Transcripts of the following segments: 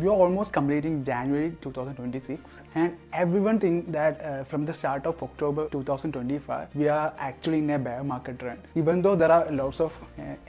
We are almost completing January 2026 and everyone thinks that from the start of October 2025 we are actually in a bear market trend. Even though there are lots of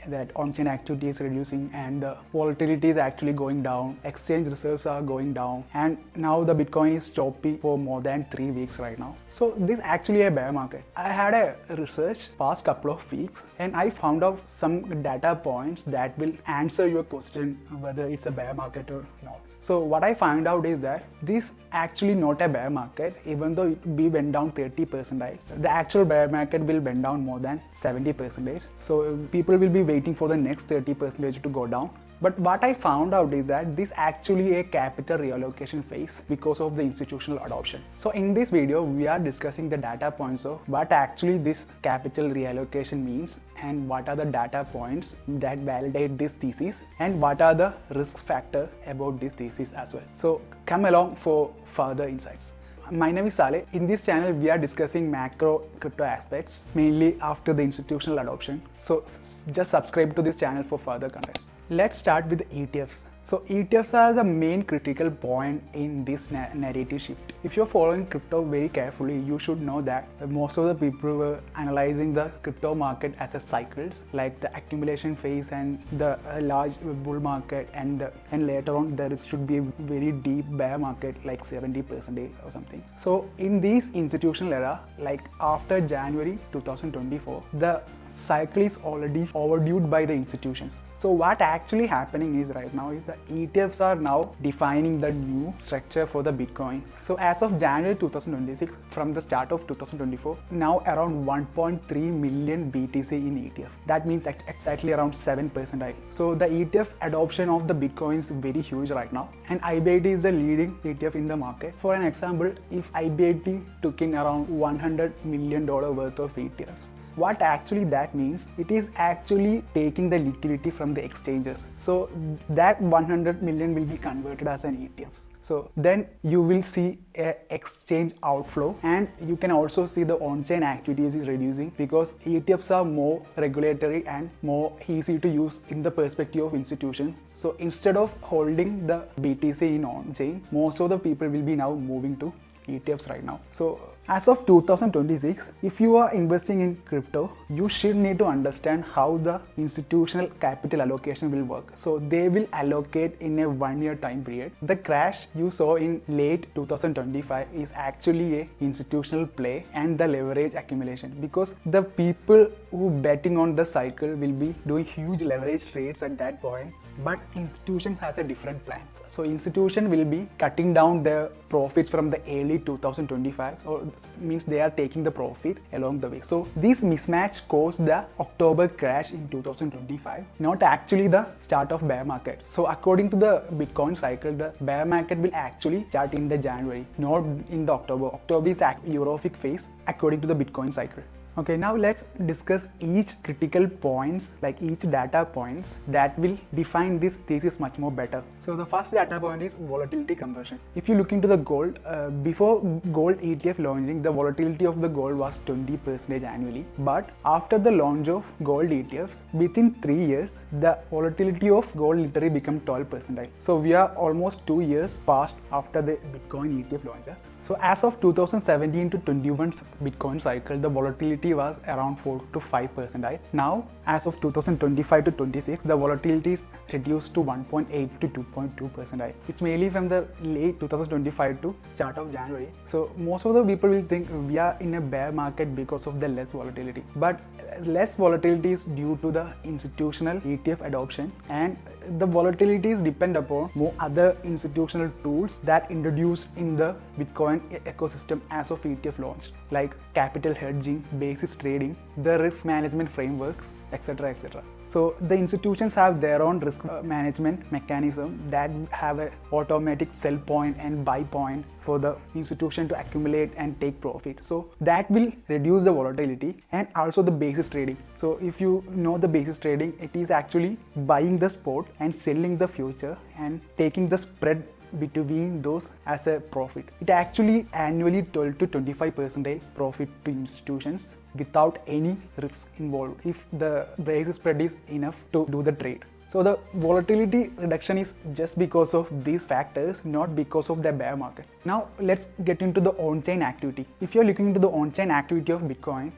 that on-chain activity is reducing and the volatility is actually going down, exchange reserves are going down, and now the Bitcoin is choppy for more than 3 weeks right now. So this is actually a bear market. I had a research past couple of weeks and I found out some data points that will answer your question whether it's a bear market or not. So what I found out is that this actually not a bear market, even though we went down 30%. The actual bear market will went down more than 70%. So people will be waiting for the next 30% to go down. But what I found out is that this actually a capital reallocation phase because of the institutional adoption. So in this video, we are discussing the data points of what actually this capital reallocation means and what are the data points that validate this thesis and what are the risk factor about this thesis as well. So come along for further insights. My name is Saleh. In this channel, we are discussing macro crypto aspects, mainly after the institutional adoption. So just subscribe to this channel for further contents. Let's start with ETFs. So ETFs are the main critical point in this narrative shift. If you're following crypto very carefully, you should know that most of the people were analyzing the crypto market as a cycles, like the accumulation phase and the large bull market, and later on there should be a very deep bear market like 70% or something. So in this institutional era, like after January 2024, the cycle is already overdue by the institutions. So what actually happening is right now is the ETFs are now defining the new structure for the Bitcoin. So as of January 2026, from the start of 2024, now around 1.3 million BTC in ETF. That means exactly around 7%. So the ETF adoption of the Bitcoin is very huge right now. And IBIT is the leading ETF in the market. For an example, if IBIT took in around $100 million worth of ETFs, what actually that means, it is actually taking the liquidity from the exchanges. So that 100 million will be converted as an ETFs. So then you will see a exchange outflow, and you can also see the on-chain activities is reducing because ETFs are more regulatory and more easy to use in the perspective of institution. So instead of holding the BTC in on-chain, most of the people will be now moving to ETFs right now. So as of 2026, if you are investing in crypto, you should need to understand how the institutional capital allocation will work. So they will allocate in a 1-year time period. The crash you saw in late 2025 is actually a institutional play and the leverage accumulation, because the people who betting on the cycle will be doing huge leverage trades at that point. But institutions has a different plans. So institution will be cutting down their profits from the early 2025, or means they are taking the profit along the way. So this mismatch caused the October crash in 2025, not actually the start of bear market. So according to the Bitcoin cycle, the bear market will actually start in the January, not in the October. October is Europhic phase according to the Bitcoin cycle. Okay, now let's discuss each critical points, like each data points that will define this thesis much more better. So the first data point is volatility conversion. If you look into the gold, before gold ETF launching, the volatility of the gold was 20% annually. But after the launch of gold ETFs, within 3 years, the volatility of gold literally become 12%. So we are almost 2 years past after the Bitcoin ETF launches. So as of 2017 to 21 Bitcoin cycle, the volatility was around 4 to 5%. Now, as of 2025 to 26, the volatility is reduced to 1.8 to 2.2%. It's mainly from the late 2025 to start of January. So most of the people will think we are in a bear market because of the less volatility. But less volatility is due to the institutional ETF adoption, and the volatilities depend upon more other institutional tools that introduced in the Bitcoin ecosystem as of ETF launch, like capital hedging, basis trading, the risk management frameworks, etc. etc. So the institutions have their own risk management mechanism that have an automatic sell point and buy point for the institution to accumulate and take profit. So that will reduce the volatility, and also the basis trading. So if you know the basis trading, it is actually buying the spot and selling the future and taking the spread between those as a profit. It actually annually 12 to 25% profit to institutions without any risk involved if the basis spread is enough to do the trade. So the volatility reduction is just because of these factors, not because of the bear market. Now let's get into the on-chain activity. If you're looking into the on-chain activity of Bitcoin,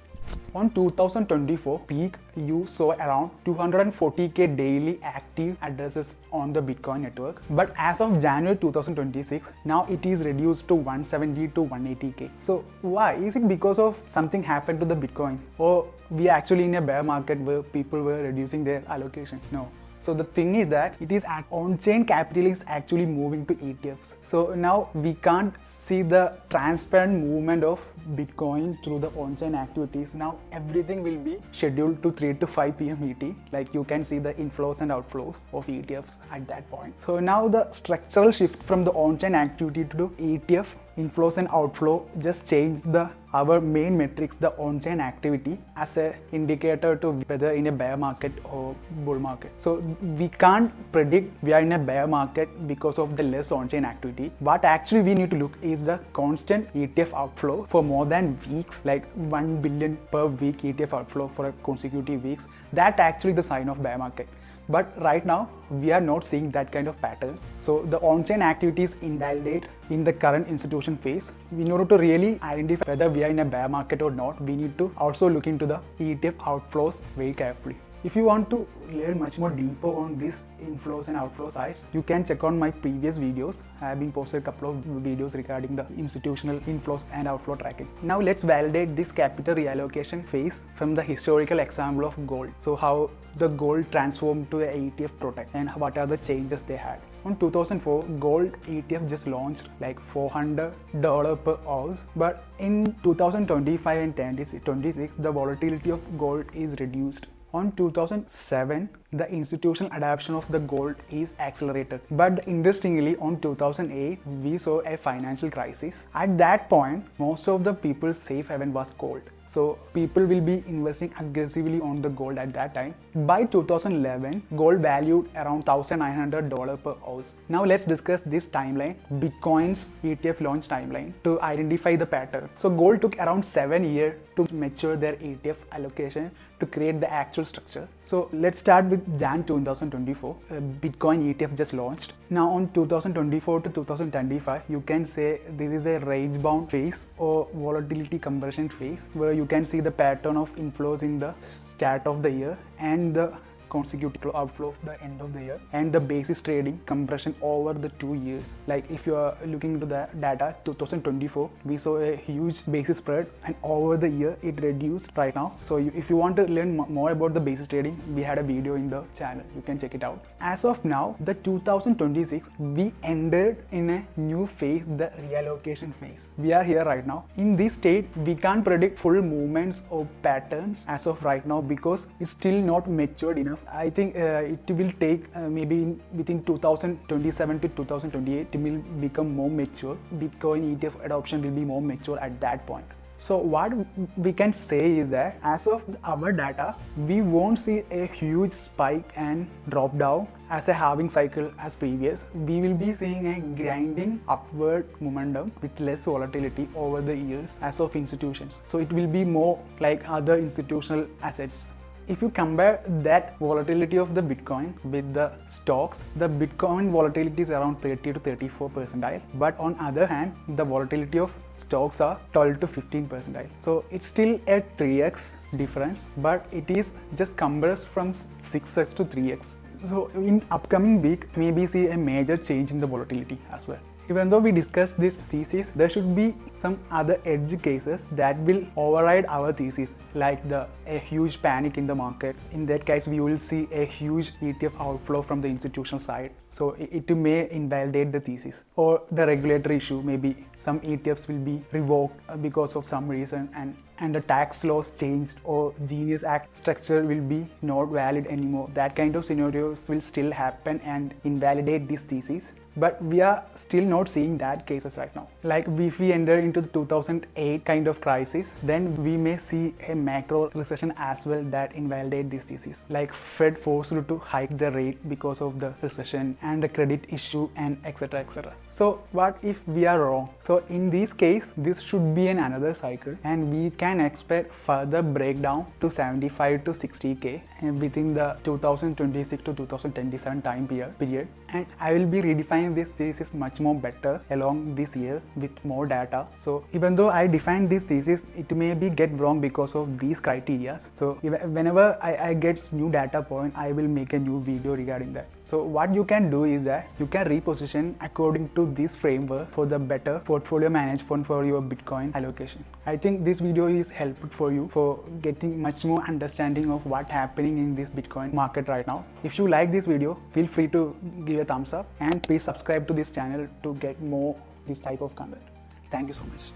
on 2024 peak, you saw around 240k daily active addresses on the Bitcoin network. But as of January 2026, now it is reduced to 170 to 180k. So why? Is it because of something happened to the Bitcoin? Or we are actually in a bear market where people were reducing their allocation? No. So the thing is that it is on-chain capital is actually moving to ETFs. So now we can't see the transparent movement of Bitcoin through the on-chain activities. Now everything will be scheduled to 3 to 5 p.m. ET. Like you can see the inflows and outflows of ETFs at that point. So now the structural shift from the on-chain activity to ETF inflows and outflow just changed our main metrics, the on-chain activity, as a indicator to whether in a bear market or bull market. So we can't predict we are in a bear market because of the less on-chain activity. What actually we need to look is the constant ETF outflow for more than weeks, like 1 billion per week ETF outflow for a consecutive weeks. That actually the sign of bear market. But right now, we are not seeing that kind of pattern. So the on-chain activities invalidate in the current institution phase. In order to really identify whether we are in a bear market or not, we need to also look into the ETF outflows very carefully. If you want to learn much more deeper on these inflows and outflow sides, you can check on my previous videos. I have been posted a couple of videos regarding the institutional inflows and outflow tracking. Now let's validate this capital reallocation phase from the historical example of gold. So how the gold transformed to an ETF product and what are the changes they had. On 2004, gold ETF just launched like $400 per ounce, but in 2025 and 2026, the volatility of gold is reduced. On 2007, the institutional adoption of the gold is accelerated. But interestingly, on 2008, we saw a financial crisis. At that point, most of the people's safe haven was gold. So people will be investing aggressively on the gold at that time. By 2011, gold valued around $1,900 per ounce. Now let's discuss this timeline, Bitcoin's ETF launch timeline, to identify the pattern. So gold took around 7 years to mature their ETF allocation to create the actual structure. So let's start with Jan 2024. Bitcoin ETF just launched. Now on 2024 to 2025, you can say this is a range bound phase or volatility compression phase, where you can see the pattern of inflows in the start of the year and the consecutive outflow of the end of the year, and the basis trading compression over the 2 years. Like if you are looking into the data, 2024 we saw a huge basis spread, and over the year it reduced right now. So if you want to learn more about the basis trading, we had a video in the channel, you can check it out. As of now, the 2026 we entered in a new phase, the reallocation phase. We are here right now. In this state, we can't predict full movements or patterns as of right now because it's still not matured enough. I think it will take maybe within 2027 to 2028 it will become more mature. Bitcoin ETF adoption will be more mature at that point. So what we can say is that as of our data, we won't see a huge spike and drop down as a halving cycle as previous. We will be seeing a grinding upward momentum with less volatility over the years as of institutions. So it will be more like other institutional assets. If you compare that volatility of the Bitcoin with the stocks, the Bitcoin volatility is around 30 to 34%, but on other hand, the volatility of stocks are 12 to 15%. So it's still a 3x difference, but it is just compressed from 6x to 3x. So in upcoming week, maybe see a major change in the volatility as well. Even though we discussed this thesis, there should be some other edge cases that will override our thesis, like a huge panic in the market. In that case, we will see a huge ETF outflow from the institutional side. So it may invalidate the thesis. Or the regulatory issue, maybe some ETFs will be revoked because of some reason, and the tax laws changed, or Genius Act structure will be not valid anymore. That kind of scenarios will still happen and invalidate this thesis. but we are still not seeing that cases right now. Like if we enter into the 2008 kind of crisis, then we may see a macro recession as well that invalidate this thesis. Like Fed forced to hike the rate because of the recession and the credit issue and etc etc. So what if we are wrong? So in this case, this should be another cycle, and we can expect further breakdown to 75 to 60k within the 2026 to 2027 time period. And I will be redefining this thesis much more better along this year with more data. So even though I define this thesis, it may be get wrong because of these criteria. So whenever I get new data point, I will make a new video regarding that. So what you can do is that you can reposition according to this framework for the better portfolio management for your Bitcoin allocation. I think this video is helpful for you for getting much more understanding of what's happening in this Bitcoin market right now. If you like this video, feel free to give a thumbs up and please subscribe to this channel to get more this type of content. Thank you so much.